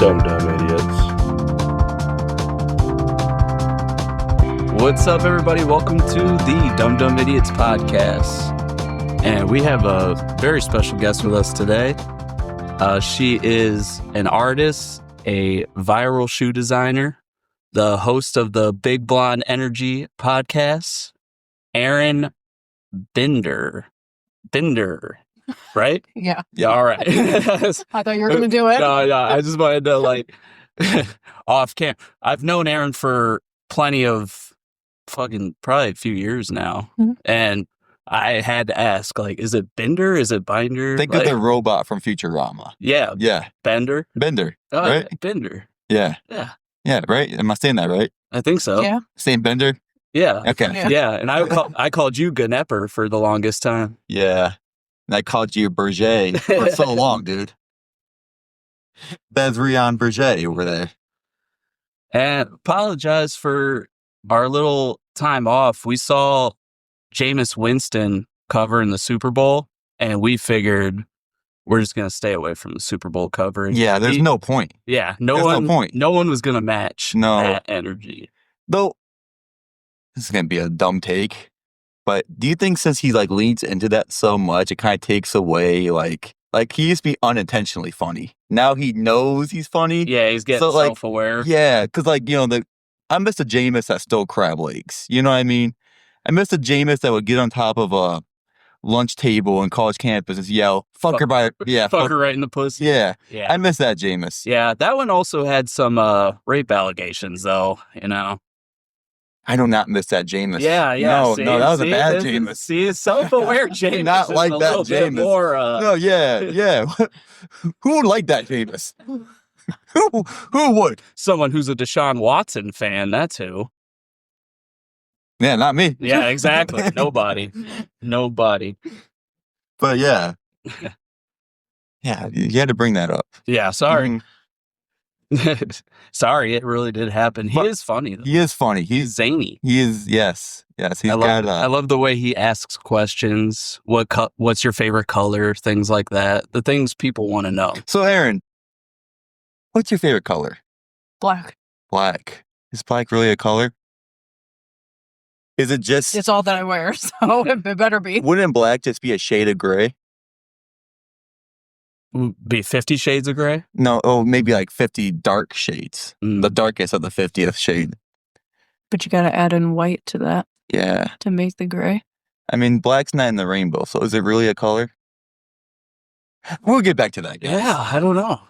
Dumb idiots. What's up, everybody? Welcome to the Dumb Idiots podcast. And we have a very special guest with us today. She is an artist, a viral shoe designer, the host of the Big Blonde Energy podcast, Eryn Binder, right? Yeah. Yeah, all right. I thought you were going to do it. No, I just wanted to, off cam. I've known Eryn for plenty of probably a few years now. Mm-hmm. And I had to ask, is it Binder? Is it Binder? Think of the robot from Futurama. Yeah. Yeah. Bender? Bender. Oh, right? Binder. Yeah. Yeah. Yeah, right? Am I saying that right? I think so. Yeah. Saying Bender? Yeah. Okay. Yeah. And I called you Gnepper for the longest time. Yeah. And I called you Berger for so long, dude. Bezrion Berger over there. And apologize for our little time off. We saw Jameis Winston covering the Super Bowl, and we figured we're just going to stay away from the Super Bowl coverage. Yeah, there's no point. Yeah, no point. No one was going to match that energy. Though, this is going to be a dumb take, but do you think since he leans into that so much, it kind of takes away, he used to be unintentionally funny. Now he knows he's funny. Yeah, he's getting self-aware. Yeah, because I miss a Jameis that stole crab legs. You know what I mean? I miss a Jameis that would get on top of a lunch table in college campus and yell, fuck her right in the pussy. Yeah. I miss that Jameis. Yeah, that one also had some rape allegations, though, I do not miss that Jameis. Yeah. No, that was a bad Jameis. See, self-aware Jameis. Not like that Jameis. More, No, yeah. Who would like that Jameis? Who would? Someone who's a Deshaun Watson fan, that's who. Yeah, not me. Yeah, exactly. Nobody. But yeah. Yeah, you had to bring that up. Yeah, sorry. Sorry, it really did happen. He is funny, though. He is funny. He's zany. He is, yes. He's I love the way he asks questions. What's your favorite color? Things like that. The things people want to know. So, Eryn, what's your favorite color? Black. Black. Is black really a color? Is it just... It's all that I wear, so it better be. Wouldn't black just be a shade of gray? Be 50 shades of gray? No, maybe 50 dark shades. The darkest of the 50th shade. But you got to add in white to that. Yeah. To make the gray. I mean, black's not in the rainbow, so is it really a color? We'll get back to that, guys. Yeah, I don't know.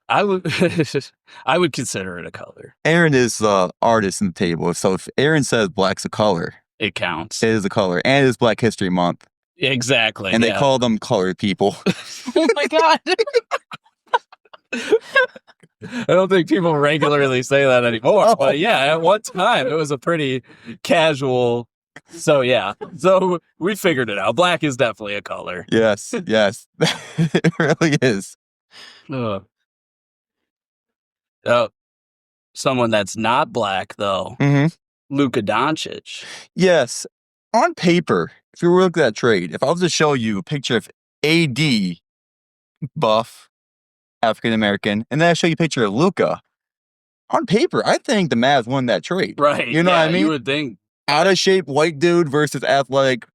I would I would consider it a color. Eryn is the artist in the table, so if Eryn says black's a color, it counts. It is a color, and it is Black History Month. Exactly. And they call them colored people. Oh my God. I don't think people regularly say that anymore. Oh. But yeah, at one time it was a pretty casual. So yeah. So we figured it out. Black is definitely a color. Yes. It really is. Someone that's not black though. Mm-hmm. Luka Doncic. Yes. On paper, if you were looking at that trade, if I was to show you a picture of AD, buff, African-American, and then I show you a picture of Luka, on paper, I think the Mavs won that trade. Right. You know what I mean? You would think. Out of shape white dude versus athletic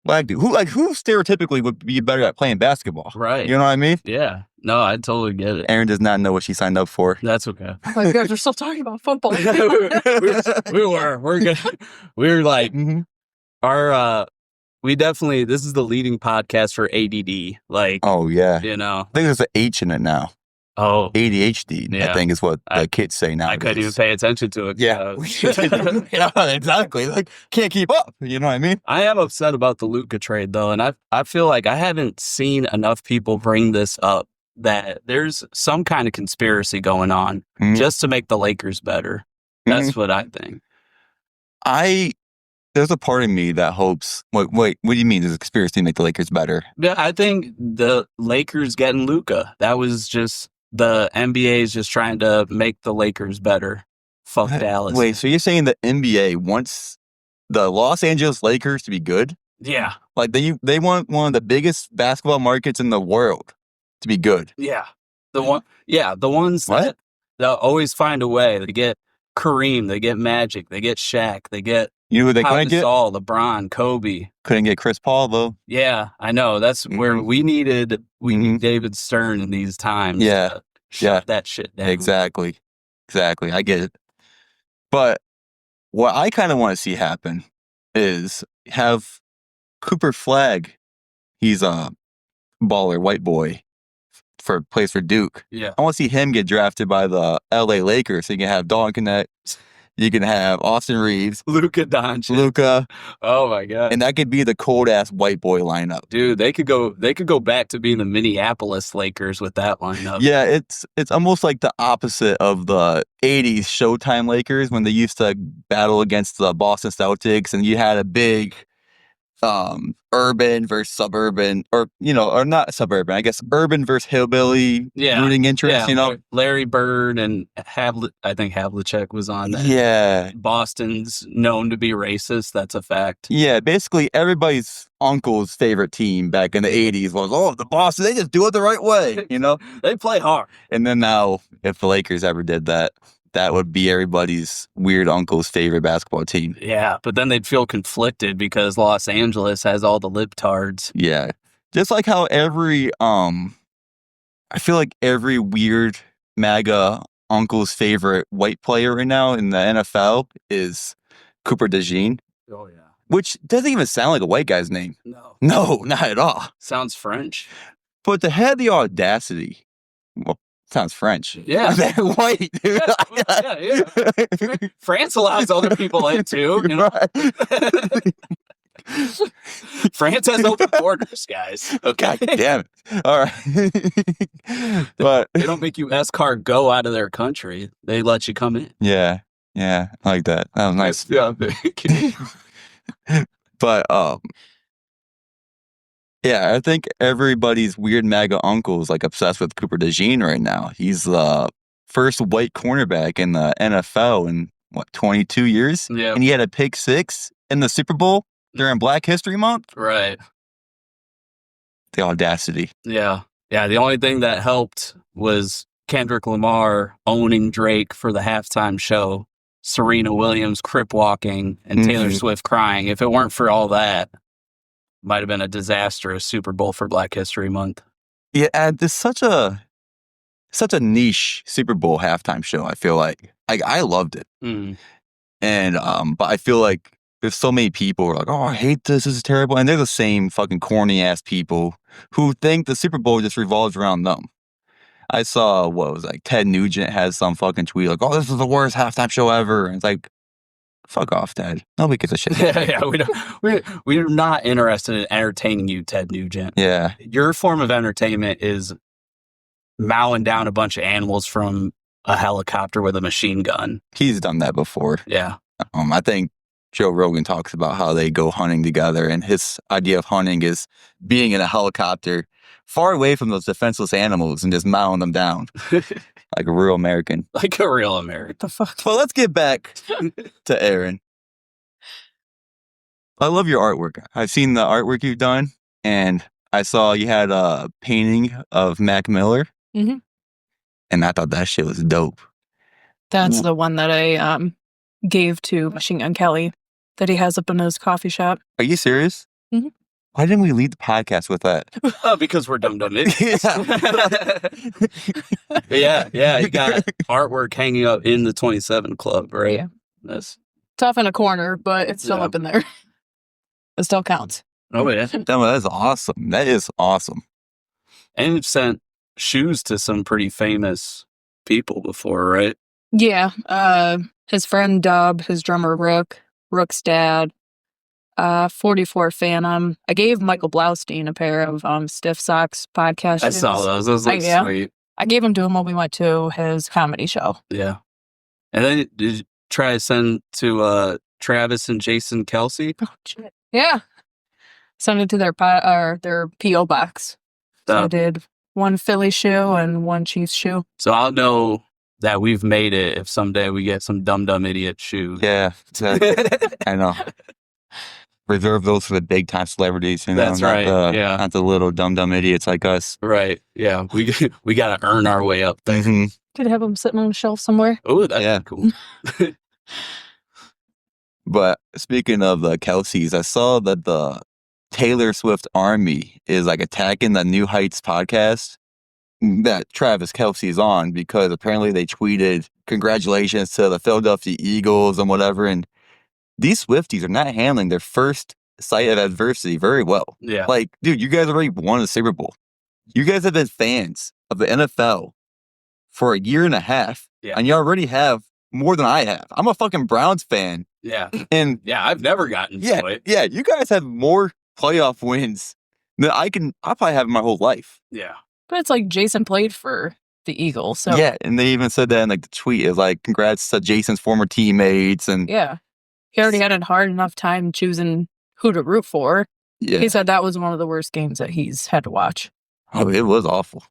black dude. Who stereotypically would be better at playing basketball? Right. You know what I mean? Yeah. No, I totally get it. Eryn does not know what she signed up for. That's okay. Oh, you guys are still talking about football. we were. We're good. We were like, we definitely, this is the leading podcast for ADD. Oh, yeah. I think there's an H in it now. Oh. ADHD, I think is what the kids say now. I couldn't even pay attention to it. Yeah. Exactly. Can't keep up. You know what I mean? I am upset about the Luka trade, though. And I feel like I haven't seen enough people bring this up, that there's some kind of conspiracy going on just to make the Lakers better. That's what I think. There's a part of me that hopes. Wait, what do you mean? There's a conspiracy to make the Lakers better? Yeah, I think the Lakers getting Luka. That was just the NBA is just trying to make the Lakers better. Fuck Dallas. Wait, so you're saying the NBA wants the Los Angeles Lakers to be good? Yeah. They want one of the biggest basketball markets in the world to be good. Yeah. The ones What? they'll always find a way. They get Kareem, they get Magic, they get Shaq, they get You know who they Pau couldn't get? Gasol, LeBron, Kobe. Couldn't get Chris Paul, though. Yeah, I know. That's where Mhm. we need Mhm. David Stern in these times. Yeah. To shut that shit down. Exactly. I get it. But what I kind of want to see happen is have Cooper Flagg. He's a baller white boy plays for Duke. Yeah. I want to see him get drafted by the LA Lakers. So you can have Dalton Connect. You can have Austin Reeves, Luka Doncic. Luka, Oh my god. and that could be the cold ass white boy lineup. Dude, they could go back to being the Minneapolis Lakers with that lineup. Yeah, it's almost like the opposite of the 80s Showtime Lakers when they used to battle against the Boston Celtics and you had a big urban versus suburban or not suburban, I guess urban versus hillbilly rooting interest, Larry Bird and I think Havlicek was on that. Yeah. Boston's known to be racist, that's a fact. Yeah, basically everybody's uncle's favorite team back in the 80s was, the Boston, they just do it the right way, They play hard. And then now, if the Lakers ever did that, that would be everybody's weird uncle's favorite basketball team. Yeah, but then they'd feel conflicted because Los Angeles has all the libtards. Yeah. Just like how I feel like every weird MAGA uncle's favorite white player right now in the NFL is Cooper DeJean. Oh, yeah. Which doesn't even sound like a white guy's name. No, not at all. Sounds French. But to have the audacity, well, sounds French. Yeah. They're white, dude. Yeah. France allows other people in too. Right. France has open borders, guys. Okay. God damn it. All right. But they don't make you escort go out of their country. They let you come in. Yeah. I like that. That was nice. Yeah. But yeah, I think everybody's weird MAGA uncle is like obsessed with Cooper DeJean right now. He's the first white cornerback in the NFL in 22 years? Yeah. And he had a pick six in the Super Bowl during Black History Month? Right. The audacity. Yeah. Yeah. The only thing that helped was Kendrick Lamar owning Drake for the halftime show, Serena Williams crip walking, and Taylor Swift crying. If it weren't for all that, might have been a disastrous Super Bowl for Black History Month. Yeah, and there's such a niche Super Bowl halftime show, I feel like. I loved it. Mm. And but I feel like there's so many people who are like, oh, I hate this is terrible. And they're the same fucking corny ass people who think the Super Bowl just revolves around them. I saw Ted Nugent has some fucking tweet like, oh, this is the worst halftime show ever. And it's like, fuck off, Ted. Nobody gives a shit. We're not interested in entertaining you, Ted Nugent. Yeah. Your form of entertainment is mowing down a bunch of animals from a helicopter with a machine gun. He's done that before. Yeah. I think Joe Rogan talks about how they go hunting together, and his idea of hunting is being in a helicopter far away from those defenseless animals and just mowing them down like a real American. Like a real American. The fuck? Well, let's get back to Eryn. I love your artwork. I've seen the artwork you've done, and I saw you had a painting of Mac Miller, Mm-hmm. and I thought that shit was dope. That's the one that I gave to Machine Gun Kelly that he has up in his coffee shop. Are you serious? Mm-hmm. Why didn't we lead the podcast with that? Oh, because we're dumb idiots. Yeah. You got artwork hanging up in the 27 Club, right? Yeah. That's tough in a corner, but it's still up in there. It still counts. Oh yeah. That's awesome. That is awesome. And you've sent shoes to some pretty famous people before, right? Yeah. His friend Dub, his drummer Rook's dad, 44 Phantom. I gave Michael Blaustein a pair of Stiff Socks podcast I shoes. saw those. Those look sweet. I gave them to him when we went to his comedy show. Yeah. And then did you try to send to Travis and Jason Kelsey? Oh, shit. Yeah. Sent it to their P.O. box. So I did one Philly shoe and one Chiefs shoe. So I'll know that we've made it if someday we get some dumb idiot shoes. Yeah, exactly. I know. reserve those for the big time celebrities. You know, That's right. not the little dumb idiots like us. Right. Yeah. We got to earn our way up there. Mm-hmm. Could have them sitting on a shelf somewhere. Oh, that's cool. But speaking of the Kelseys, I saw that the Taylor Swift army is like attacking the New Heights podcast that Travis Kelce is on, because apparently they tweeted congratulations to the Philadelphia Eagles and whatever. And these Swifties are not handling their first sight of adversity very well. Yeah. Like, dude, you guys already won the Super Bowl. You guys have been fans of the NFL for a year and a half, and you already have more than I have. I'm a fucking Browns fan. Yeah. And I've never gotten to it. Yeah, you guys have more playoff wins than I'll probably have in my whole life. Yeah. But it's like Jason played for the Eagles. So Yeah, and they even said that in like the tweet. It was like, congrats to Jason's former teammates. And yeah, he already had a hard enough time choosing who to root for. yeah. He said that was one of the worst games that he's had to watch. Oh, it was awful.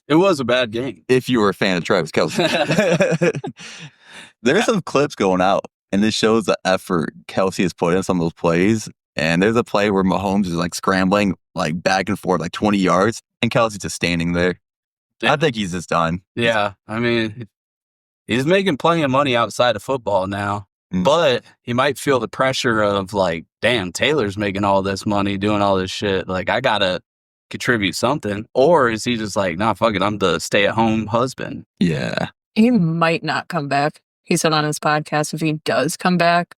It was a bad game. If you were a fan of Travis Kelce. There's some clips going out, and this shows the effort Kelce has put in some of those plays. And there's a play where Mahomes is like scrambling like back and forth like 20 yards, and Kelce's just standing there. I think he's just done. Yeah. I mean, he's making plenty of money outside of football now, but he might feel the pressure of like, damn, Taylor's making all this money doing all this shit. Like, I got to contribute something. Or is he just like, nah, fuck it, I'm the stay-at-home husband? Yeah. He might not come back. He said on his podcast if he does come back.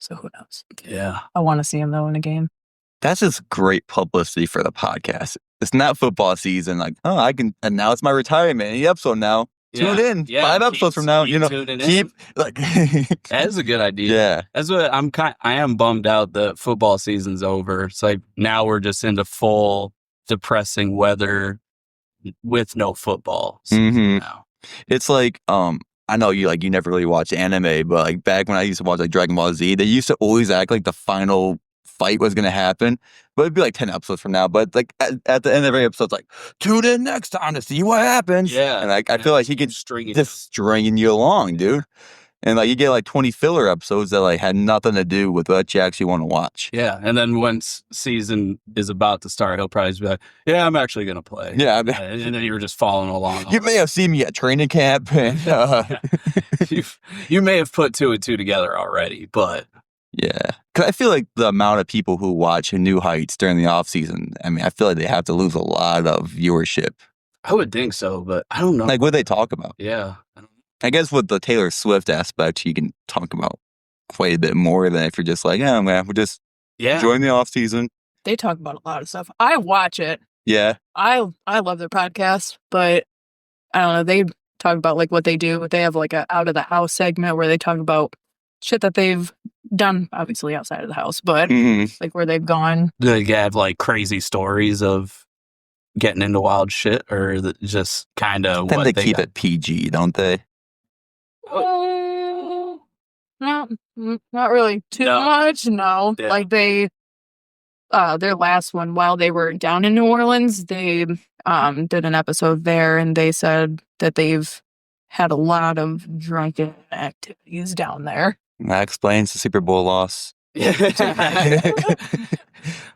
So who knows? Yeah. I want to see him, though, in a game. That's just great publicity for the podcast. It's not football season. Like, oh, I can announce my retirement any episode now. Tune in. 5 episodes from now. You know, keep like. That is a good idea. Yeah. That's what I am bummed out that football season's over. It's like now we're just into full depressing weather with no football now. It's like, I know you never really watch anime, but like back when I used to watch like Dragon Ball Z, they used to always act like the final fight was going to happen, but it'd be like 10 episodes from now. But like at the end of every episode, it's like, tune in next time to see what happens. Yeah. And I feel like he gets just stringing you along, dude. And like you get like 20 filler episodes that like had nothing to do with what you actually want to watch. Yeah. And then once season is about to start, he'll probably be like, yeah, I'm actually going to play. Yeah. And then you're just following along. You may have seen me at training camp. And, you may have put 2 and 2 together already, but. Yeah. Because I feel like the amount of people who watch New Heights during the off season, I mean, I feel like they have to lose a lot of viewership. I would think so, but I don't know. Like, what do they talk about? Yeah. I guess with the Taylor Swift aspect, you can talk about quite a bit more than if you're just like, yeah, man, we're just enjoying the off season. They talk about a lot of stuff. I watch it. Yeah. I love their podcast, but I don't know. They talk about like what they do. They have like a out of the house segment where they talk about shit that they've done, obviously outside of the house, but like where they've gone. Do they have like crazy stories of getting into wild shit, or just kind of what they keep it PG, don't they? No, not really too much. No, Yeah. like they, their last one while they were down in New Orleans, they did an episode there, and they said that they've had a lot of drunken activities down there. That explains the Super Bowl loss.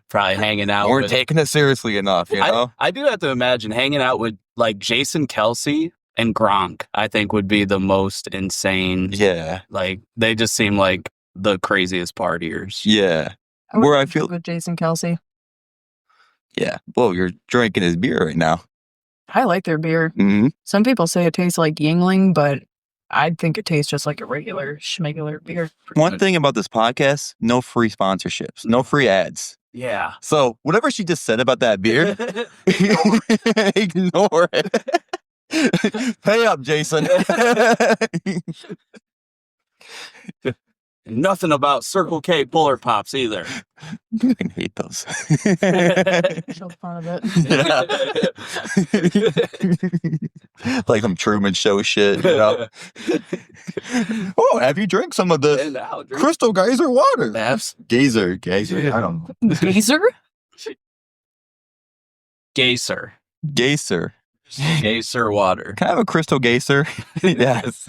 Probably hanging out. We're taking it seriously enough, you know? I do have to imagine hanging out with like Jason Kelce and Gronk, I think would be the most insane. Yeah. Like they just seem like the craziest partiers. Yeah. Where I feel with Jason Kelce. Yeah. Well, you're drinking his beer right now. I like their beer. Mm-hmm. Some people say it tastes like Yingling, but I think it tastes just like a regular schmegular beer. One thing about this podcast, no free sponsorships, no free ads. Yeah. So whatever she just said about that beer, ignore it. Pay up, Jason. Nothing about Circle K Polar Pops either. I hate those. Show fun of it. Like some Truman Show shit, you know? Oh, have you drank some of the Crystal Geyser water? Geyser. I don't know. Geyser? Geyser. Geyser water. Can I have a Crystal Geyser? Yes.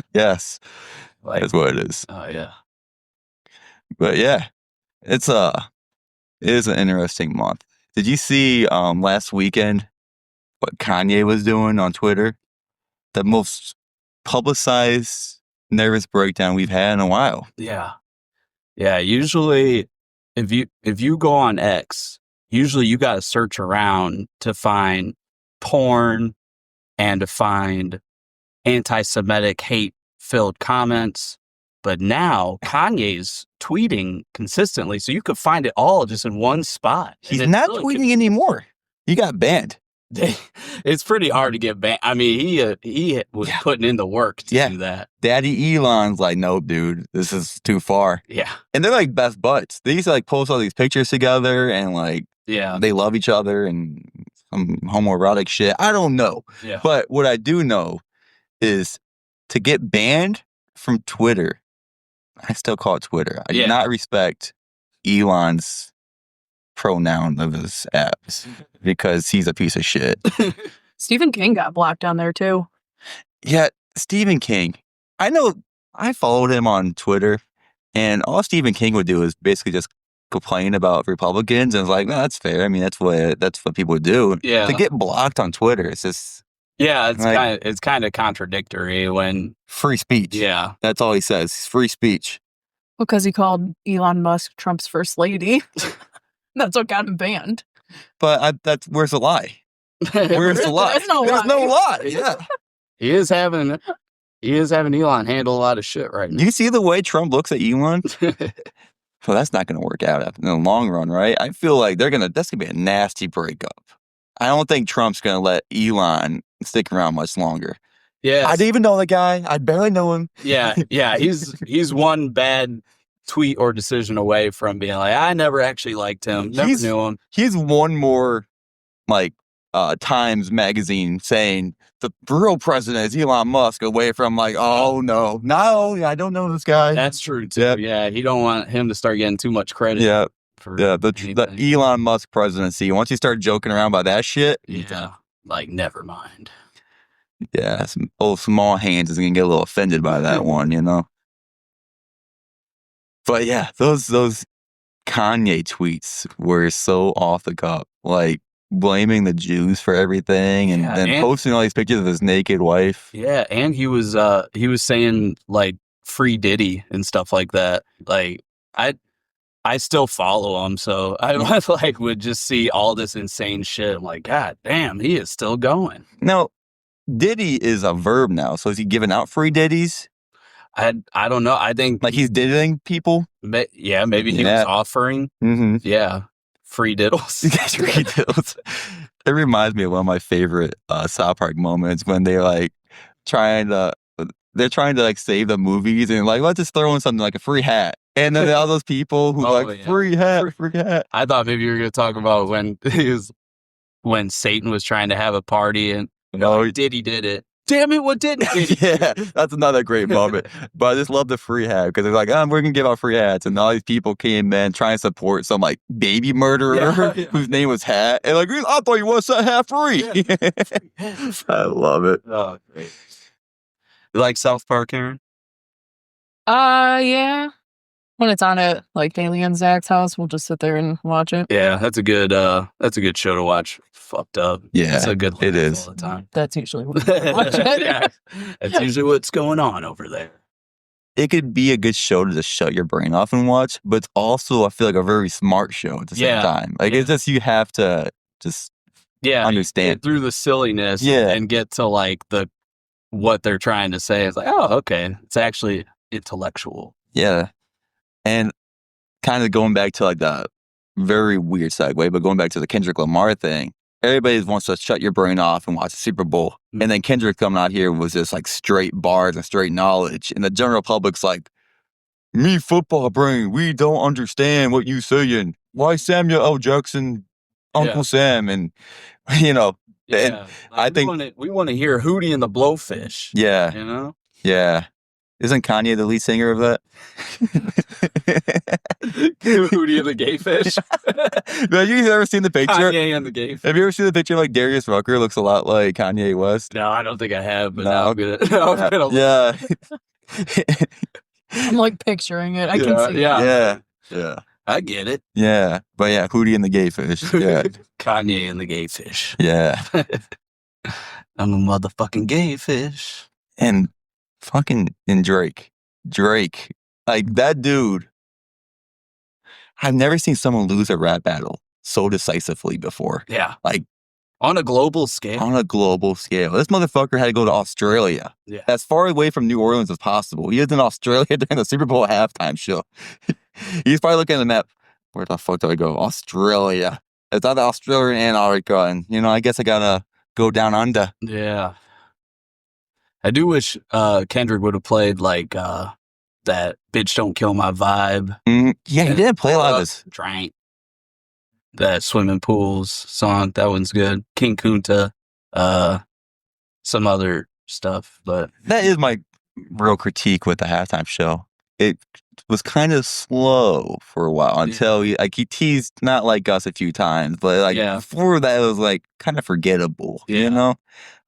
Like, that's what it is. Oh, yeah. But yeah, it's It is an interesting month. Did you see last weekend what Kanye was doing on Twitter? The most publicized nervous breakdown we've had in a while. Yeah. Yeah. Usually, if you go on X, usually you got to search around to find porn and to find anti-Semitic hate-filled comments. But now Kanye's tweeting consistently, so you could find it all just in one spot. He's not tweeting anymore. He got banned. It's pretty hard to get banned. I mean, he was putting in the work to do that. Daddy Elon's like, no, dude, this is too far. Yeah. And they're like best buds. They used to like post all these pictures together and like, they love each other and some homoerotic shit. I don't know. Yeah. But what I do know is to get banned from Twitter, I still call it Twitter. I do not respect Elon's pronoun of his apps because he's a piece of shit. Stephen King got blocked on there too. Yeah, Stephen King. I know I followed him on Twitter, and all Stephen King would do is basically just complain about Republicans, and it's like, no, that's fair. I mean, that's what people do. Yeah. To get blocked on Twitter, it's just it's kind of contradictory when free speech. Yeah, that's all he says. Free speech. Because he called Elon Musk Trump's first lady. That's what got him banned. But where's the lie? Where's the lie? There's no lie. Yeah. He is having Elon handle a lot of shit right now. You see the way Trump looks at Elon? Well, that's not going to work out in the long run, right? I feel like that's going to be a nasty breakup. I don't think Trump's going to let Elon stick around much longer. Yeah. I didn't even know the guy. I barely know him. Yeah. He's one bad tweet or decision away from being like, I never actually liked him. Never knew him. He's one more like Times magazine saying the real president is Elon Musk away from like, oh no, I don't know this guy. That's true too. Yep. Yeah, he don't want him to start getting too much credit. Yeah, the Elon Musk presidency. Once you start joking around about that shit, like never mind. Yeah, some old small hands is gonna get a little offended by that one, you know. But yeah, those Kanye tweets were so off the cuff, like blaming the Jews for everything and then posting all these pictures of his naked wife. Yeah, and he was saying like free Diddy and stuff like that. Like I still follow him, so I like would just see all this insane shit. I'm like, God damn, he is still going. Now, Diddy is a verb now, so is he giving out free Diddies? I don't know. I think like he's diddling people. Yeah, maybe he was offering. Mm-hmm. Yeah, free diddles. Free diddles. It reminds me of one of my favorite South Park moments when they're like trying to like save the movies and like let's just throw in something like a free hat. And then all those people who free hat. I thought maybe you were going to talk about when Satan was trying to have a party and Diddy did it. Damn it, what didn't Diddy? Yeah, that's another great moment. But I just love the free hat because they're like, we're going to give out free hats. And all these people came in trying to support some like baby murderer whose name was Hat. And like, I thought you wanted that hat free. Yeah. I love it. Oh, great. You like South Park, Eryn? Yeah. When it's on at like Daily and Zach's house, we'll just sit there and watch it. Yeah, that's a good show to watch. Fucked up. Yeah, it's a good it is all the time. That's usually what I watch it. Yeah, that's usually what's going on over there. It could be a good show to just shut your brain off and watch, but it's also I feel like a very smart show at the same time. Like it's just you have to just understand get through the silliness and get to like what they're trying to say. It's like, oh, okay, it's actually intellectual. Yeah. And kind of going back to like the very weird segue, but going back to the Kendrick Lamar thing, everybody wants to shut your brain off and watch the Super Bowl. Mm-hmm. And then Kendrick coming out here was just like straight bars and straight knowledge. And the general public's like, me football brain, we don't understand what you saying. Why Samuel L. Jackson, Uncle Sam? And, you know, and like I think we want to hear Hootie and the Blowfish. Yeah. You know? Yeah. Isn't Kanye the lead singer of that? Hootie and the Gayfish. Have you ever seen the picture? Kanye and the Gayfish. Have you ever seen the picture of like Darius Rucker looks a lot like Kanye West? No, I don't think I have, but now I'm gonna yeah. I'm like picturing it. I can see it. Yeah. I get it. Yeah. But yeah, Hootie and the Gay Fish. Yeah. Kanye and the gay fish. Yeah. I'm a motherfucking gay fish. And Drake. Drake. Like that dude. I've never seen someone lose a rap battle so decisively before. Yeah. Like on a global scale. On a global scale. This motherfucker had to go to Australia. Yeah. As far away from New Orleans as possible. He was in Australia during the Super Bowl halftime show. He's probably looking at the map. Where the fuck do I go? Australia. It's either Australia or Antarctica. And, I guess I gotta go down under. Yeah. I do wish Kendrick would have played like that Bitch Don't Kill My Vibe. Yeah, he did play a lot of this. Drank. That Swimming Pools song. That one's good. King Kunta. Some other stuff. But that is my real critique with the halftime show. It was kind of slow for a while until he teased Not Like Us a few times, but before that it was like kind of forgettable,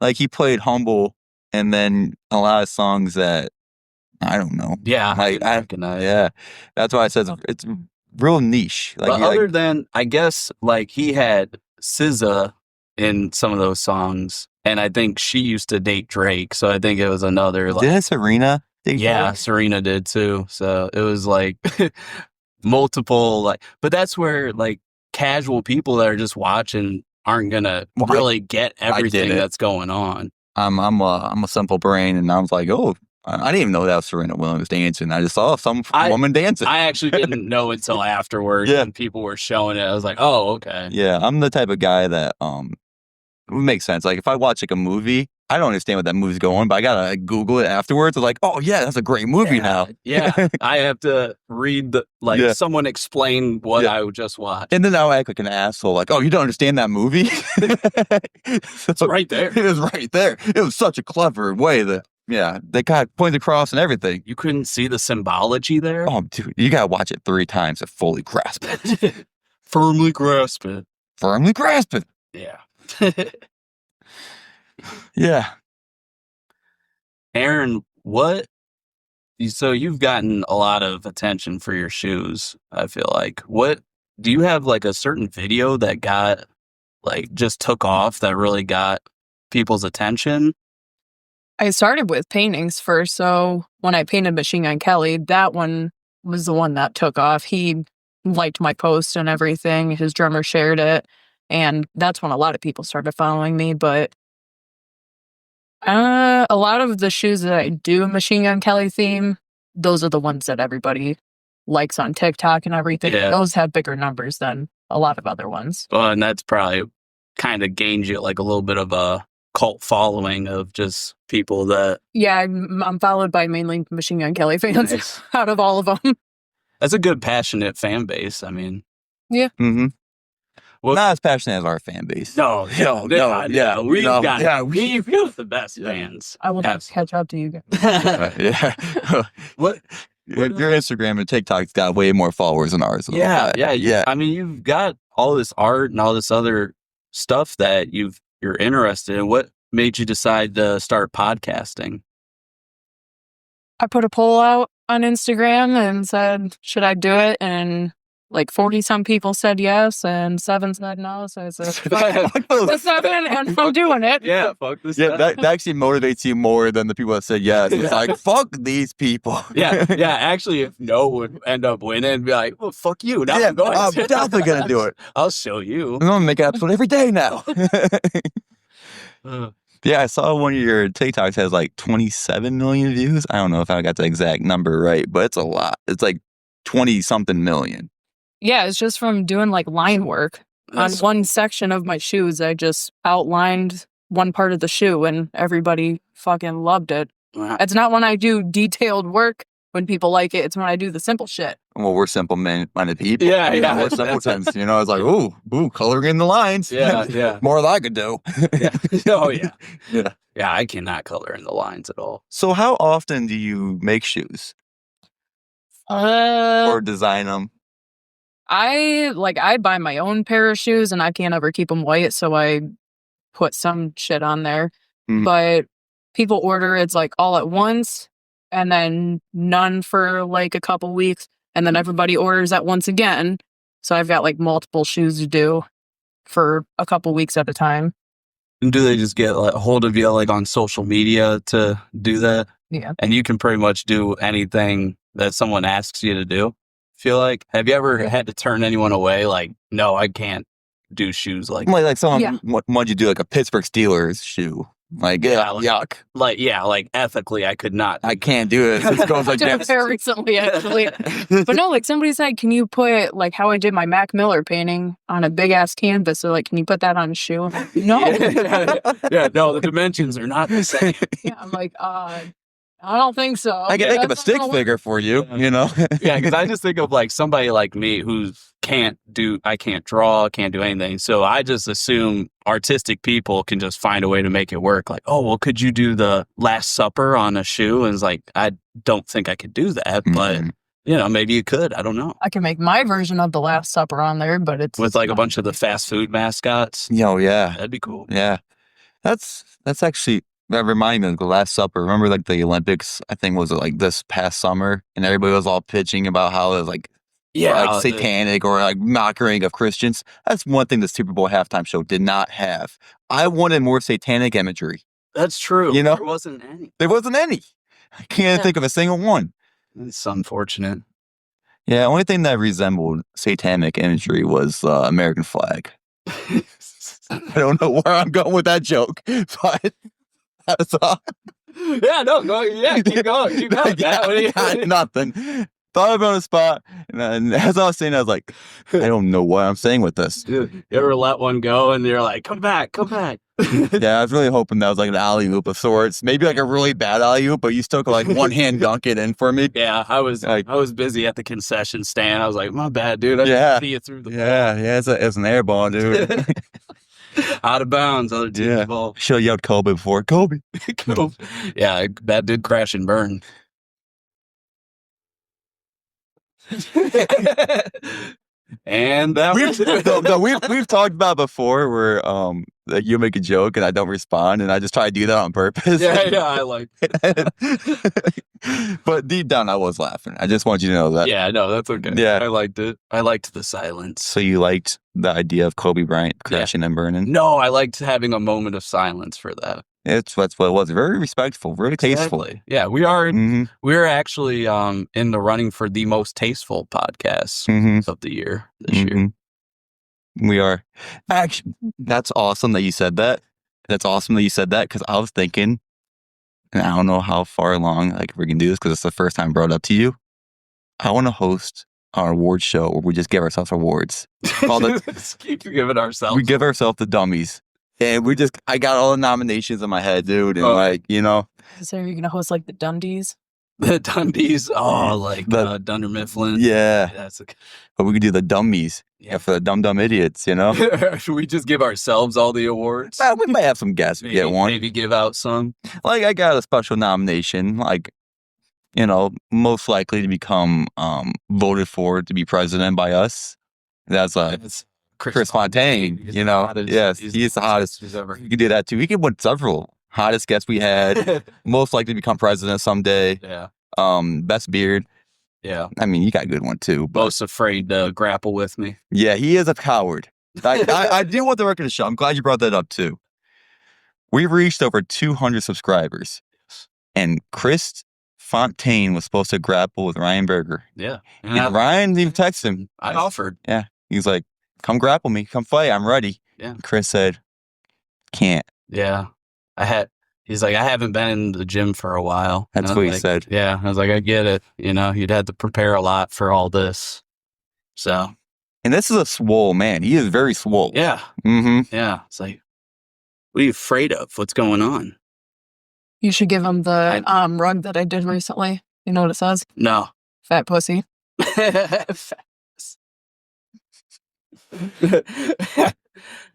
Like he played Humble and then a lot of songs that I don't know. Yeah, like I recognize. Yeah, that's why I said it's real niche. Like, but other than I guess like he had SZA in some of those songs, and I think she used to date Drake, so I think it was another. Like, did Serena? Yeah, Serena did too. So it was like multiple, like, but that's where like casual people that are just watching aren't gonna really get everything that's going on. I'm a simple brain, and I was like, oh, I didn't even know that was Serena Williams dancing. I just saw some woman dancing. I actually didn't know until afterwards when people were showing it. I was like, oh, okay. Yeah, I'm the type of guy that it makes sense. Like if I watch like a movie, I don't understand what that movie's going, but I gotta Google it afterwards. I'm like, oh yeah, that's a great movie now. Yeah, I have to read someone explain what I just watched, and then I'll act like an asshole. Like, oh, you don't understand that movie? It's right there. It was right there. It was such a clever way that they got points across and everything. You couldn't see the symbology there. Oh, dude, you gotta watch it 3 times to fully grasp it. Firmly grasp it. Firmly grasp it. Yeah. Yeah. Eryn, so you've gotten a lot of attention for your shoes, I feel like. What do you have like a certain video that got like just took off that really got people's attention? I started with paintings first, so when I painted Machine Gun Kelly, that one was the one that took off. He liked my post and everything. His drummer shared it. And that's when a lot of people started following me. But a lot of the shoes that I do Machine Gun Kelly theme, those are the ones that everybody likes on TikTok and everything. Yeah. Those have bigger numbers than a lot of other ones. Well, and that's probably kind of gained you like a little bit of a cult following of just people that... Yeah, I'm followed by mainly Machine Gun Kelly fans out of all of them. That's a good, passionate fan base. I mean... Yeah. Mm-hmm. Well, not as passionate as our fan base. No, we've got the best fans. I will catch up to you guys. What? Your Instagram and TikTok's got way more followers than ours. Yeah. I mean, you've got all this art and all this other stuff that you're interested in. What made you decide to start podcasting? I put a poll out on Instagram and said, should I do it? And like 40-some people said yes, and 7 said no. So I said, fuck the 7, and I'm doing it. Yeah, fuck the 7. Yeah, that actually motivates you more than the people that said yes. It's like, fuck these people. Yeah. Actually, if no would end up winning, and be like, well, fuck you. Now I'm definitely going to do it. I'll show you. I'm going to make an episode every day now. Yeah, I saw one of your TikToks has like 27 million views. I don't know if I got the exact number right, but it's a lot. It's like 20-something million. Yeah, it's just from doing like line work. On one section of my shoes, I just outlined one part of the shoe and everybody fucking loved it. Wow. It's not when I do detailed work when people like it. It's when I do the simple shit. Well, we're simple-minded people. Yeah. We're simpletons. It's like, ooh, coloring in the lines. Yeah. More than I could do. Oh, yeah. Yeah, I cannot color in the lines at all. So how often do you make shoes? Or design them? I buy my own pair of shoes and I can't ever keep them white, so I put some shit on there. But people order it's like all at once and then none for like a couple weeks and then everybody orders at once again. So I've got like multiple shoes to do for a couple weeks at a time. And do they just get like, a hold of you like on social media to do that? Yeah. And you can pretty much do anything that someone asks you to do. Feel like, have you ever had to turn anyone away? Like, no, I can't do shoes like someone wanted you to do like a Pittsburgh Steelers shoe. Like, yuck. Like ethically, I could not. I can't do it. It goes like that. Very recently, actually. But no, like somebody said, can you put like how I did my Mac Miller painting on a big ass canvas? So like, can you put that on a shoe? I'm like, no. No, the dimensions are not the same. Yeah, I'm like, I don't think so. I can make up a stick figure for you, you know? Yeah, because I just think of like somebody like me who I can't draw, can't do anything. So I just assume artistic people can just find a way to make it work. Like, oh, well, could you do the Last Supper on a shoe? And it's like, I don't think I could do that, but maybe you could. I don't know. I can make my version of the Last Supper on there, but it's with like a bunch of the fast food mascots. Oh, yeah. That'd be cool. Yeah. That's actually... That reminded me of the Last Supper. Remember, like the Olympics? I think was it like this past summer, and everybody was all pitching about how it was like, satanic or like mocking of Christians. That's one thing the Super Bowl halftime show did not have. I wanted more satanic imagery. That's true. You know, there wasn't any. I can't think of a single one. It's unfortunate. Yeah, the only thing that resembled satanic imagery was American flag. I don't know where I'm going with that joke, but. That's all. Yeah, no, go. Yeah, keep going. Keep going. Nothing. Thought about a spot, and as I was saying, I was like, I don't know what I'm saying with this. You ever let one go, and you're like, come back. Yeah, I was really hoping that was like an alley-oop of sorts. Maybe like a really bad alley-oop, but you still could like one hand dunk it in for me. Yeah, I was busy at the concession stand. I was like, my bad, dude. I didn't see you through the ball. Yeah, it's an air ball, dude. Out of bounds, other team's ball. Should have yelled Kobe before. Kobe. Yeah, that did crash and burn. And that we've talked about before where that you make a joke and I don't respond and I just try to do that on purpose. Yeah, I like it. But deep down I was laughing. I just want you to know that. Yeah, no, that's okay. Yeah. I liked it. I liked the silence. So you liked the idea of Kobe Bryant crashing and burning? No, I liked having a moment of silence for that. That's what it was. Very respectful, very tasteful. Exactly. Yeah, we are. We're actually in the running for the most tasteful podcast of the year this year. We are. Actually, that's awesome that you said that. Because I was thinking, and I don't know how far along like we can do this because it's the first time I brought it up to you. I want to host our award show where we just give ourselves awards. Just keep giving ourselves. We give ourselves the dummies. And I got all the nominations in my head, dude. And So you're going to host like the Dundies? The Dundies? Oh, like Dunder Mifflin. Yeah. But we could do the dummies. Yeah, for the dumb idiots, you know? Should we just give ourselves all the awards? We might have some guests get one. Maybe give out some. Like, I got a special nomination, like, most likely to become voted for to be president by us. That's Chris Fontaine, yes, he's the hottest ever. You can do that too. He could win several hottest guests we had. Most likely to become president someday. Yeah. Best beard. Yeah. I mean, you got a good one too. But most afraid to grapple with me. Yeah, he is a coward. I do want the record to show. I'm glad you brought that up too. We've reached over 200 subscribers, and Chris Fontaine was supposed to grapple with Ryan Berger. Yeah. And Ryan even texted him. I offered. Yeah. He's like, come grapple me. Come fight. I'm ready. Yeah. Chris said, can't. Yeah. He's like, I haven't been in the gym for a while. That's what he said. Yeah. I was like, I get it. You'd had to prepare a lot for all this. So. And this is a swole man. He is very swole. Yeah. Yeah. It's like, what are you afraid of? What's going on? You should give him the rug that I did recently. You know what it says? No. Fat pussy. I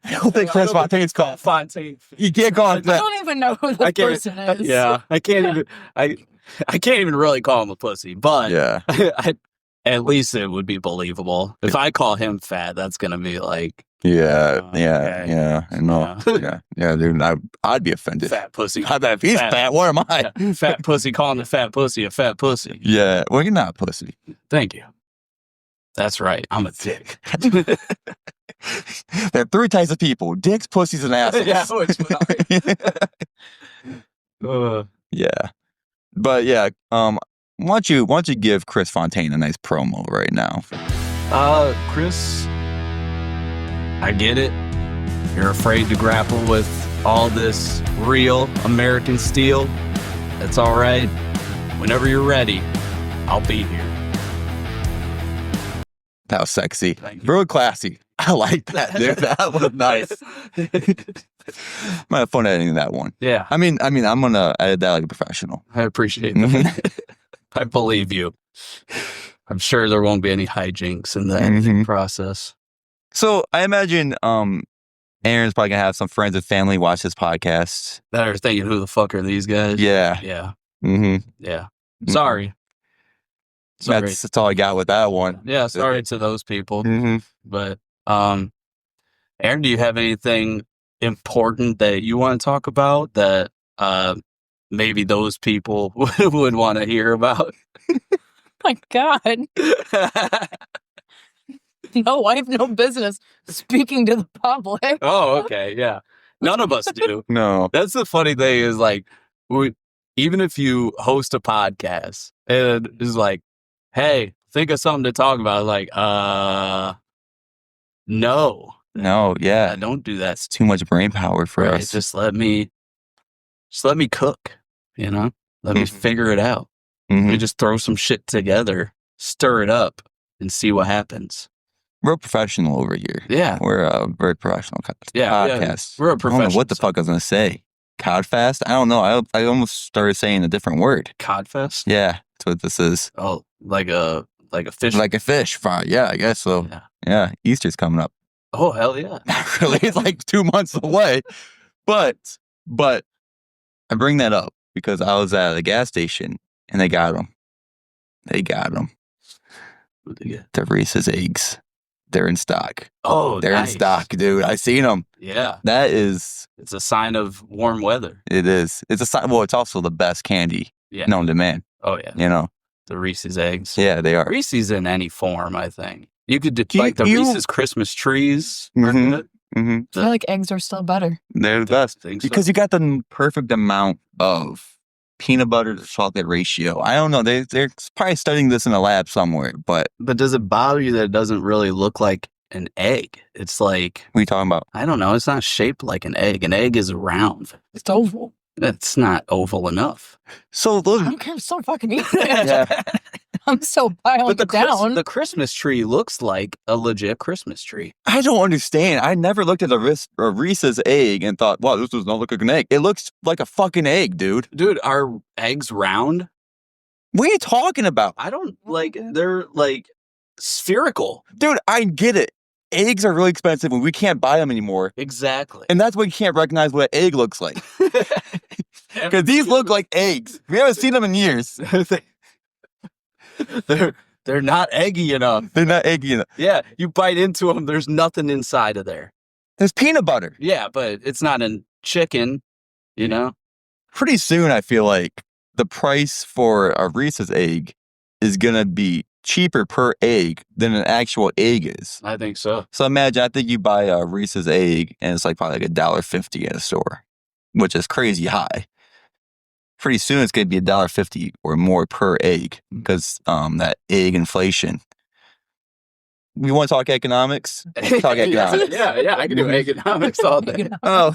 don't think Chris Fontaine's called Fontaine. You can't call him that. I don't even know who the person is. Yeah, I can't even really call him a pussy, but yeah, at least it would be believable. If I call him fat, that's gonna be like, yeah, I know, yeah, dude, I'd be offended. Fat pussy. I bet if he's fat, what am I? Yeah, fat pussy calling the fat pussy a fat pussy. Yeah, well, you're not a pussy. Thank you. That's right. I'm a dick. There are 3 types of people: dicks, pussies, and assholes. Yeah, which one Yeah. But yeah, why don't you give Chris Fontaine a nice promo right now? Chris, I get it. You're afraid to grapple with all this real American steel. That's all right. Whenever you're ready, I'll be here. That was sexy. Thank you. Real classy. I like that, dude. That was nice. Might have fun editing that one. Yeah. I mean, I'm gonna edit that like a professional. I appreciate that. I believe you. I'm sure there won't be any hijinks in the editing process. So I imagine Eryn's probably gonna have some friends and family watch this podcast. That are thinking, who the fuck are these guys? Yeah. Yeah. Mm-hmm. Yeah. Sorry. Sorry. That's all I got with that one. Yeah, sorry to those people. Mm-hmm. But Eryn, do you have anything important that you want to talk about that maybe those people would want to hear about? My God. No, I have no business speaking to the public. Oh, okay. Yeah. None of us do. No. That's the funny thing is like, even if you host a podcast and it's like, hey, think of something to talk about. Like, no. No, yeah. Don't do that. It's too much brain power for Right, us. just let me cook, you know? Let me figure it out. Mm-hmm. We just throw some shit together, stir it up, and see what happens. We're professional over here. Yeah. We're a very professional podcast. Yeah, we're a I don't professional. know what the fuck I was gonna say. Codfast? I don't know. I almost started saying a different word. Codfest? Yeah, that's what this is. Oh, like a fish. Like a fish fry. Yeah, I guess so. Yeah, Easter's coming up. Oh, hell yeah. Not really. It's like 2 months away. But I bring that up because I was at a gas station and they got them. What'd they get? The Reese's eggs. They're in stock. Oh, They're nice. in stock, dude. I seen them. Yeah. It's a sign of warm weather. It is. It's a sign. Well, it's also the best candy known to man. Oh, yeah. You know? The Reese's eggs. Yeah, they are. Reese's in any form, I think. You could do like the Reese's Christmas trees. I feel like eggs are still better. They're the best. Because you got the perfect amount of peanut butter to chocolate ratio. I don't know. They're probably studying this in a lab somewhere, but does it bother you that it doesn't really look like an egg? It's like, what are you talking about? I don't know. It's not shaped like an egg. An egg is round. It's oval. It's not oval enough. So those, I don't care. I'm so fucking eating it. Yeah. I'm so piling it down. The Christmas tree looks like a legit Christmas tree. I don't understand. I never looked at a Reese's egg and thought, wow, this does not look like an egg. It looks like a fucking egg, dude. Dude, are eggs round? What are you talking about? I don't they're like spherical. Dude, I get it. Eggs are really expensive and we can't buy them anymore. Exactly. And that's why you can't recognize what an egg looks like. Because these look like eggs. We haven't seen them in years. They're not eggy enough. They're not eggy enough. Yeah, you bite into them, there's nothing inside of there. There's peanut butter. Yeah, but it's not in chicken, you know? Pretty soon, I feel like the price for a Reese's egg is going to be cheaper per egg than an actual egg is. I think so. So imagine, I think you buy a Reese's egg and it's like probably like $1.50 at a store, which is crazy high. Pretty soon it's going to be $1.50 or more per egg because that egg inflation. We want to talk economics? Talk economics. yeah, I can do economics all day. Oh.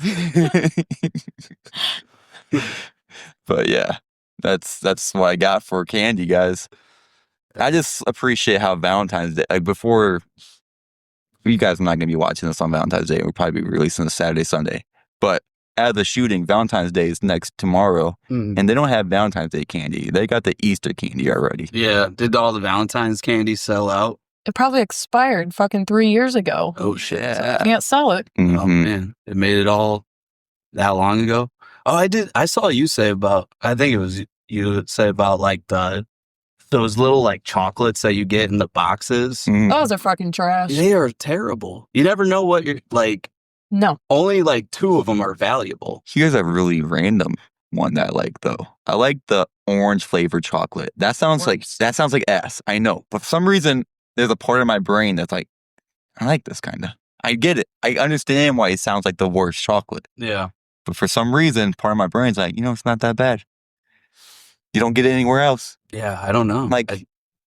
But yeah, that's what I got for candy, guys. I just appreciate how Valentine's Day, like before, you guys are not going to be watching this on Valentine's Day. We'll probably be releasing this Saturday, Sunday. But out of the shooting, Valentine's Day is tomorrow, and they don't have Valentine's Day candy. They got the Easter candy already. Yeah, did all the Valentine's candy sell out? It probably expired fucking 3 years ago. Oh shit! Yeah. Can't sell it. Mm-hmm. Oh man, it made it all that long ago. Oh, I did. I saw you say about. I think it was you say about like those little like chocolates that you get in the boxes. Mm-hmm. Those are fucking trash. They are terrible. You never know what you're like. No. Only like 2 of them are valuable. Here's a really random one that I like though. I like the orange flavored chocolate. That sounds like ass. I know, but for some reason there's a part of my brain that's like, I like this kind of. I get it. I understand why it sounds like the worst chocolate. Yeah. But for some reason, part of my brain's like, it's not that bad. You don't get it anywhere else. Yeah, I don't know. Like,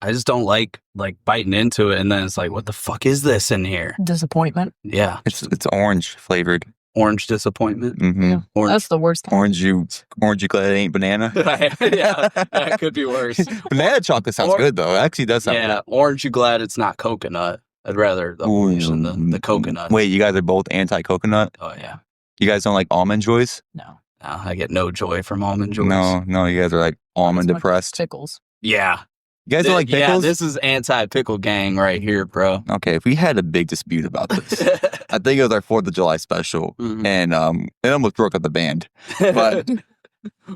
I just don't like biting into it and then it's like, what the fuck is this in here? Disappointment. Yeah. it's orange flavored. Orange disappointment. Mm-hmm. Yeah, Orange. that's the worst. Orange, you glad it ain't banana? Yeah, that could be worse. Banana chocolate sounds good, though. It actually does sound good. Orange, you glad it's not coconut. I'd rather the orange than the coconut. Wait, you guys are both anti-coconut? Oh, yeah. You guys don't like Almond Joys? No, I get no joy from Almond Joys. No, you guys are like almond depressed. Pickles. Yeah. You guys don't like pickles? Yeah, this is anti-pickle gang right here, bro. Okay, if we had a big dispute about this, I think it was our 4th of July special, and it almost broke up the band. But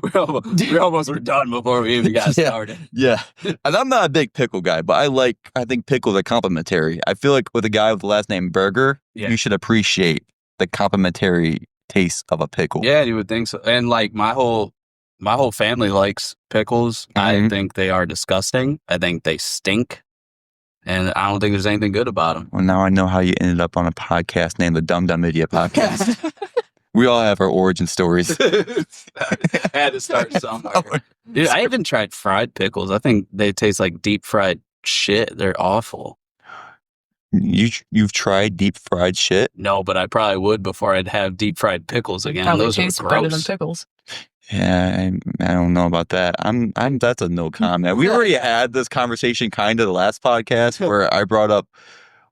we almost were done before we even got started. Yeah, and I'm not a big pickle guy, but I think pickles are complimentary. I feel like with a guy with the last name Burger, you should appreciate the complimentary taste of a pickle. Yeah, you would think so. And like my whole family likes pickles. I think they are disgusting. I think they stink. And I don't think there's anything good about them. Well, now I know how you ended up on a podcast named the Dumb Dumb Idiot Podcast. We all have our origin stories. I had to start somewhere. Dude, I even tried fried pickles. I think they taste like deep fried shit. They're awful. You've tried deep fried shit? No, but I probably would before I'd have deep fried pickles again. Probably Those tastes are better gross. than pickles. Yeah, I don't know about that. That's a no comment. We already had this conversation kind of the last podcast where I brought up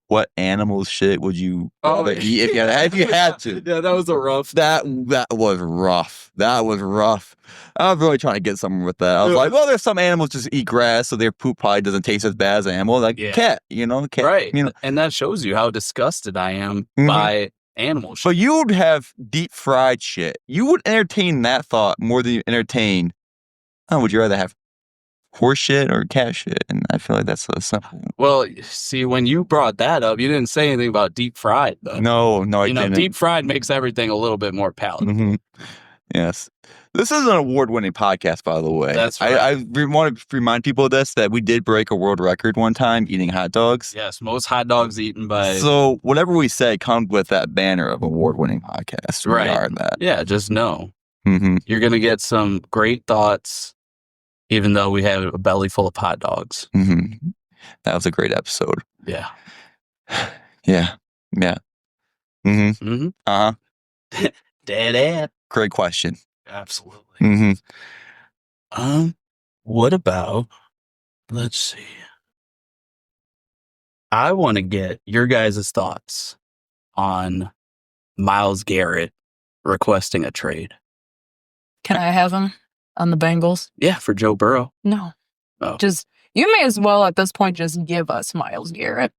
what animals shit would you eat if you had to. Yeah, that was a rough. That was rough. That was rough. I was really trying to get somewhere with that. I was like, well, there's some animals just eat grass, so their poop probably doesn't taste as bad as an animal, like cat. Cat. Right. And that shows you how disgusted I am by animal shit. But you would have deep fried shit. You would entertain that thought more than you entertain. Would you rather have horse shit or cat shit? And I feel like that's so simple. Well, see, when you brought that up, you didn't say anything about deep fried, though. No, I didn't. Deep fried makes everything a little bit more palatable. Yes. This is an award-winning podcast, by the way. That's right. I want to remind people of this, that we did break a world record one time eating hot dogs. Yes, most hot dogs eaten by... So whatever we say comes with that banner of award-winning podcast. Right. We are that. Yeah, just know. You're going to get some great thoughts, even though we have a belly full of hot dogs. That was a great episode. Yeah. Yeah. Uh-huh. Dead. Great question. Absolutely. What about, let's see. I want to get your guys' thoughts on Myles Garrett requesting a trade. Can I have him on the Bengals? Yeah, for Joe Burrow. No. Oh. You may as well at this point just give us Myles Garrett.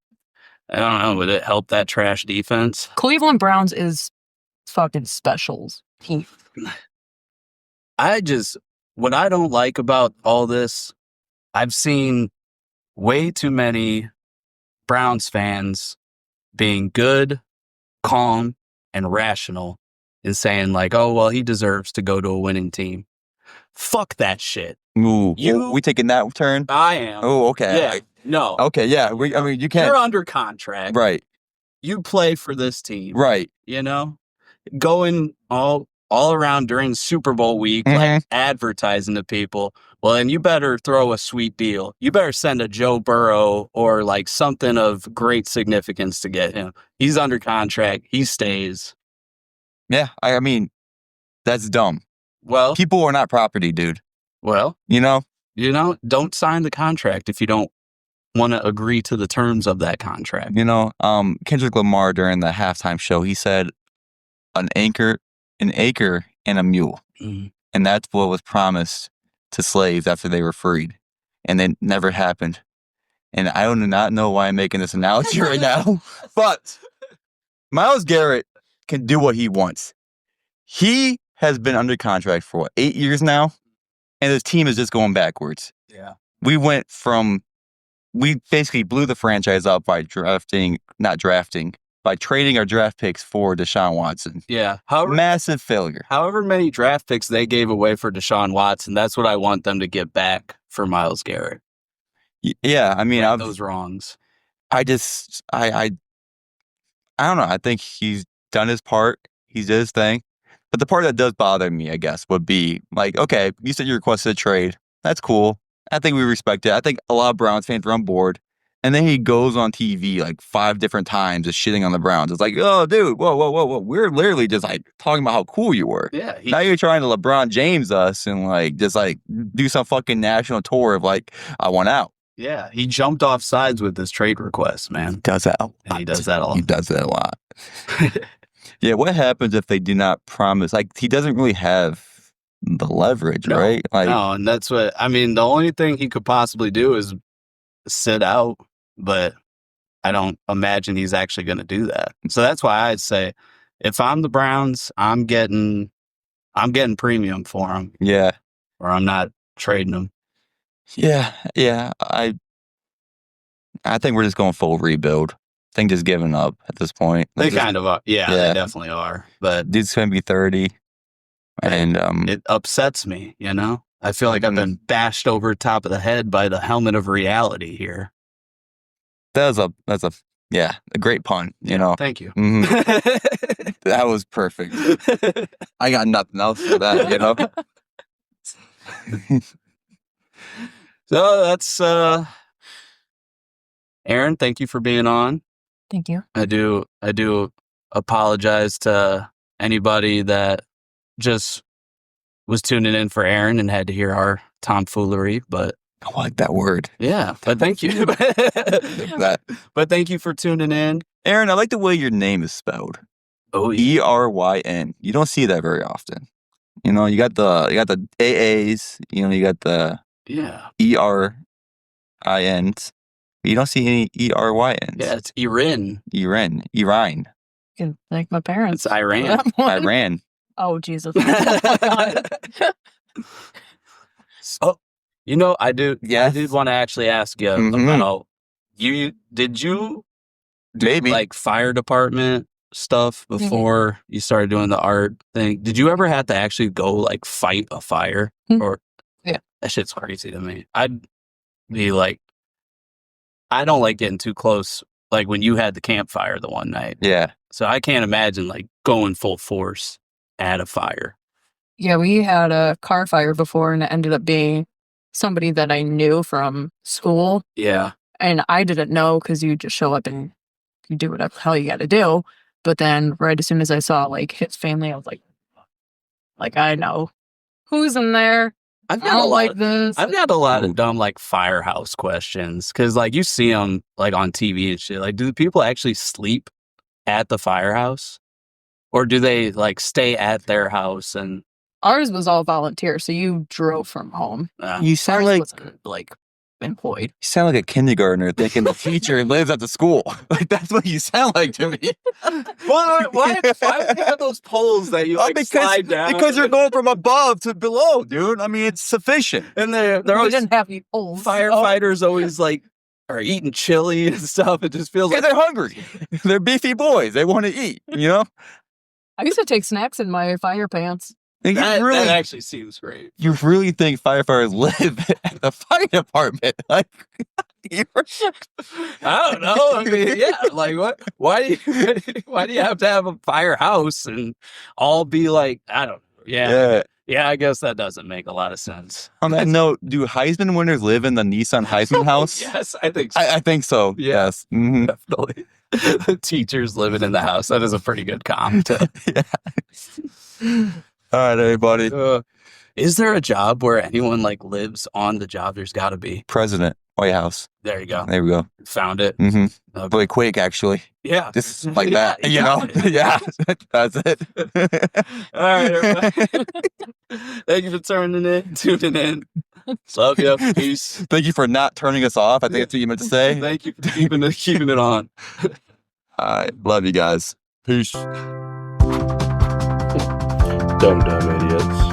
I don't know. Would it help that trash defense? Cleveland Browns is fucking specials. What I don't like about all this, I've seen way too many Browns fans being good, calm, and rational and saying like, oh, well, he deserves to go to a winning team. Fuck that shit. Ooh, we taking that turn? I am. Oh, okay. Yeah. No. Okay, yeah. You can't. You're under contract. Right. You play for this team. Right. Going all around during Super Bowl week, like advertising to people. Well, and you better throw a sweet deal. You better send a Joe Burrow or like something of great significance to get him. He's under contract. He stays. Yeah. I mean, that's dumb. Well, people are not property, dude. Well, don't sign the contract if you don't want to agree to the terms of that contract. Kendrick Lamar during the halftime show, he said an acre and a mule. And that's what was promised to slaves after they were freed. And it never happened. And I do not know why I'm making this analogy right now, but Myles Garrett can do what he wants. He has been under contract for 8 years now, and his team is just going backwards. Yeah. We basically blew the franchise up by trading our draft picks for Deshaun Watson. Yeah. Massive failure. However many draft picks they gave away for Deshaun Watson, that's what I want them to get back for Myles Garrett. Yeah, I mean, those wrongs. I don't know. I think he's done his part. He did his thing. But the part that does bother me, I guess, would be like, okay, you said you requested a trade. That's cool. I think we respect it. I think a lot of Browns fans are on board. And then he goes on TV like 5 different times just shitting on the Browns. It's like, oh, dude, whoa. We're literally just like talking about how cool you were. Yeah. Now you're trying to LeBron James us and like just like do some fucking national tour of like, I want out. Yeah. He jumped off sides with this trade request, man. He does that a lot. And he does that a lot. He does that a lot. Yeah, what happens if they do not promise? Like, he doesn't really have the leverage, right? Like, no, and that's what I mean. The only thing he could possibly do is sit out, but I don't imagine he's actually going to do that. So that's why I'd say, if I'm the Browns, I'm getting premium for him. Yeah, or I'm not trading him. Yeah. I think we're just going full rebuild. I think just giving up at this point. They kind of are. Yeah, they definitely are. But dude's going to be 30. And it upsets me, you know? I feel like I've been bashed over top of the head by the helmet of reality here. That's a great pun, you know? Thank you. Mm-hmm. That was perfect. I got nothing else for that, you know? So that's Eryn, thank you for being on. Thank you. I do apologize to anybody that just was tuning in for Eryn and had to hear our tomfoolery, but I like that word. Yeah, but thank you. But thank you for tuning in. Eryn, I like the way your name is spelled. Oh, yeah. Eryn. You don't see that very often. You know, you got the AAs, you know, you got the ERINs. You don't see any ERYNs. Yeah, it's Eryn. Eryn. You can thank my parents. It's Iran. Iran. Oh, Jesus. Oh, my God. Oh, you know, I did want to actually ask you about, did you do like fire department stuff before you started doing the art thing? Did you ever have to actually go like fight a fire? Or that shit's crazy to me. I'd be like, I don't like getting too close. Like when you had the campfire the one night. Yeah. So I can't imagine like going full force at a fire. Yeah, we had a car fire before and it ended up being somebody that I knew from school. Yeah. And I didn't know because you just show up and you do whatever the hell you got to do. But then right as soon as I saw like his family, I was like I know who's in there. I've got a lot of dumb like firehouse questions because like you see them like on TV and shit. Like, do the people actually sleep at the firehouse, or do they like stay at their house? And ours was all volunteer, so you drove from home. You sound like employed. You sound like a kindergartner thinking the teacher lives at the school. Like that's what you sound like to me. Why do you have those poles that you slide down? Because you're going from above to below, dude. I mean, it's sufficient. And they're always didn't have any poles. Firefighters always like are eating chili and stuff. It just feels like they're hungry. They're beefy boys. They want to eat. You know. I used to take snacks in my fire pants. That actually seems great. You really think firefighters live at the fire department? Like, I don't know. I mean, yeah. Like, what? Why do you have to have a firehouse and all be like? I don't know. Yeah. I guess that doesn't make a lot of sense. On that note, do Heisman winners live in the Nissan Heisman house? Yes, I think so. I think so. Yeah. Yes, definitely. The teachers living in the house. That is a pretty good comp. All right, everybody. Is there a job where anyone like lives on the job? There's got to be. President, White House. There you go. There we go. Found it. Okay. Really quick, actually. Yeah. Just like that, you know? Yeah, that's it. All right, everybody. Thank you for tuning in. Love you. Peace. Thank you for not turning us off. I think that's what you meant to say. Thank you for keeping it on. All right. Love you guys. Peace. Dumb idiots.